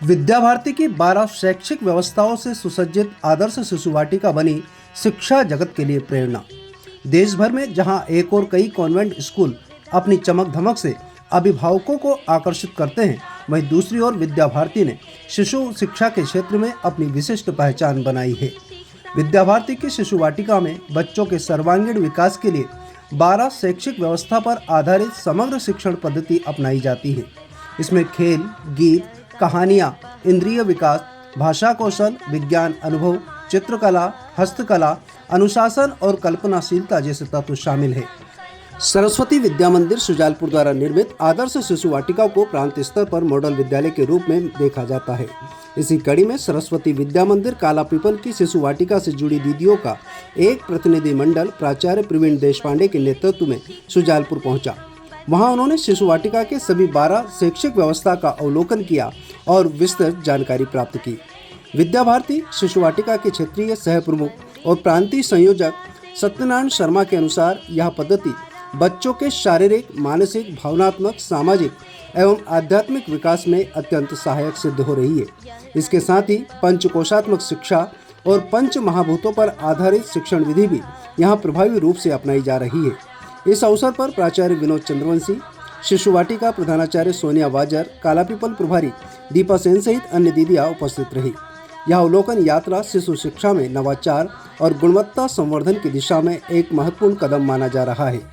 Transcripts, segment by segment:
विद्या भारती की 12 शैक्षिक व्यवस्थाओं से सुसज्जित आदर्श शिशु वाटिका बनी शिक्षा जगत के लिए प्रेरणा। देश भर में जहां एक और कई कॉन्वेंट स्कूल अपनी चमक धमक से अभिभावकों को आकर्षित करते हैं, वहीं दूसरी ओर विद्या भारती ने शिशु शिक्षा के क्षेत्र में अपनी विशिष्ट पहचान बनाई है। विद्या भारती की शिशु वाटिका में बच्चों के सर्वांगीण विकास के लिए 12 शैक्षिक व्यवस्था पर आधारित समग्र शिक्षण पद्धति अपनाई जाती है। इसमें खेल, गीत, कहानियाँ, इंद्रिय विकास, भाषा कौशल, विज्ञान अनुभव, चित्रकला, हस्तकला, अनुशासन और कल्पनाशीलता जैसे तत्व शामिल है। सरस्वती विद्या मंदिर सुजालपुर द्वारा निर्मित आदर्श शिशु वाटिका को प्रांत स्तर पर मॉडल विद्यालय के रूप में देखा जाता है। इसी कड़ी में सरस्वती विद्या मंदिर कालापीपल की शिशु वाटिका से जुड़ी दीदियों का एक प्रतिनिधि मंडल प्राचार्य प्रवीण देशपांडे के नेतृत्व में सुजालपुर पहुंचा। वहां उन्होंने शिशु वाटिका के सभी 12 शैक्षिक व्यवस्था का अवलोकन किया और विस्तृत जानकारी प्राप्त की। विद्या भारती शिशु वाटिका के क्षेत्रीय सह प्रमुख और प्रांतीय संयोजक सत्यनारायण शर्मा के अनुसार यह पद्धति बच्चों के शारीरिक, मानसिक, भावनात्मक, सामाजिक एवं आध्यात्मिक विकास में अत्यंत सहायक सिद्ध हो रही है। इसके साथ ही पंचकोशात्मक शिक्षा और पंच महाभूतों पर आधारित शिक्षण विधि भी यहाँ प्रभावी रूप से अपनाई जा रही है। इस अवसर पर प्राचार्य विनोद चंद्रवंशी, शिशु वाटिका प्रधानाचार्य सोनिया वाजर, कालापीपल प्रभारी दीपा सेन सहित अन्य दीदियाँ उपस्थित रही। यह अवलोकन यात्रा शिशु शिक्षा में नवाचार और गुणवत्ता संवर्धन की दिशा में एक महत्वपूर्ण कदम माना जा रहा है।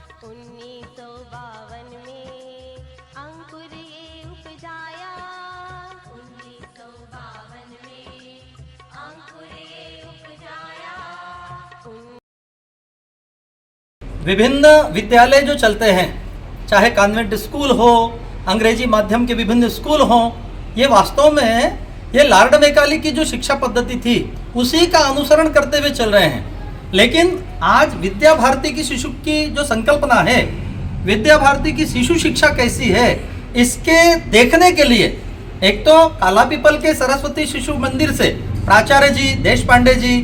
विभिन्न विद्यालय जो चलते हैं, चाहे कॉन्वेंट स्कूल हो, अंग्रेजी माध्यम के विभिन्न स्कूल हो, ये वास्तव में ये लॉर्ड मैकाले की जो शिक्षा पद्धति थी उसी का अनुसरण करते हुए चल रहे हैं। लेकिन आज विद्या भारती की शिशु की जो संकल्पना है, विद्या भारती की शिशु शिक्षा कैसी है, इसके देखने के लिए एक तो कालापीपल के सरस्वती शिशु मंदिर से प्राचार्य जी देशपांडे जी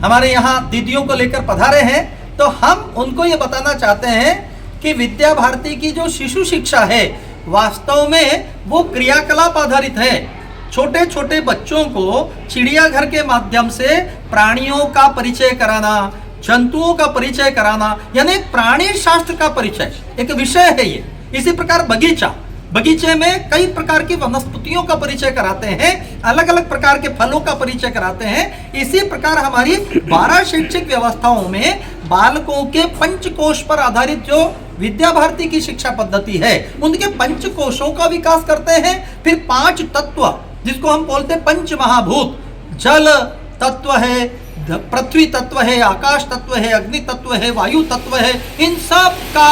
हमारे यहाँ दीदियों को लेकर पधारे हैं, तो हम उनको ये बताना चाहते हैं कि विद्या भारती की जो शिशु शिक्षा है वास्तव में वो क्रियाकलाप आधारित है। छोटे छोटे बच्चों को चिड़ियाघर के माध्यम से प्राणियों का परिचय कराना, जंतुओं का परिचय कराना, यानी प्राणी शास्त्र का परिचय एक विषय है ये। इसी प्रकार बगीचे में कई प्रकार की वनस्पतियों का परिचय कराते हैं, अलग अलग प्रकार के फलों का परिचय कराते हैं। इसी प्रकार हमारी 12 शैक्षिक व्यवस्थाओं में बालकों के पंचकोश पर आधारित जो विद्या भारती की शिक्षा पद्धति है, उनके पंचकोशों का विकास करते हैं। फिर 5 तत्व जिसको हम बोलते हैं पंच महाभूत, जल तत्व है, पृथ्वी तत्व है, आकाश तत्व है, अग्नि तत्व है, वायु तत्व है, इन सब का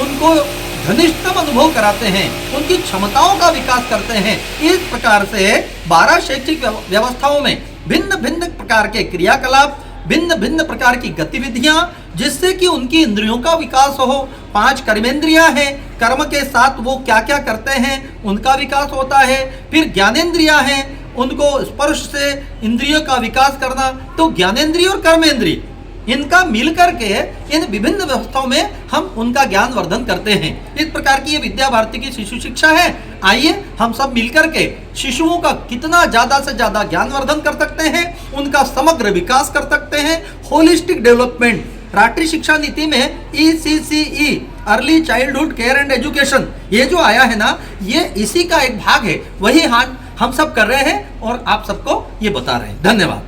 उनको घनिष्ठतम अनुभव कराते हैं, उनकी क्षमताओं का विकास करते हैं। इस प्रकार से 12 शैक्षिक व्यवस्थाओं में भिन्न भिन्न प्रकार के क्रियाकलाप, भिन्न भिन्न प्रकार की गतिविधियां, जिससे कि उनकी इंद्रियों का विकास हो। 5 कर्मेंद्रियां हैं, कर्म के साथ वो क्या क्या करते हैं उनका विकास होता है। फिर ज्ञानेंद्रियां हैं, उनको स्पर्श से इंद्रियों का विकास करना। तो ज्ञानेंद्रिय और कर्मेंद्रिय इनका मिलकर के इन विभिन्न व्यवस्थाओं में हम उनका ज्ञान वर्धन करते हैं। इस प्रकार की ये विद्या भारती की शिशु शिक्षा है। आइए हम सब मिलकर के शिशुओं का कितना ज्यादा से ज्यादा ज्ञान वर्धन कर सकते हैं, उनका समग्र विकास कर सकते हैं। होलिस्टिक डेवलपमेंट, राष्ट्रीय शिक्षा नीति में ECCE early childhood care and education ये जो आया है ना, ये इसी का एक भाग है। वही हम सब कर रहे हैं और आप सबको ये बता रहे हैं। धन्यवाद।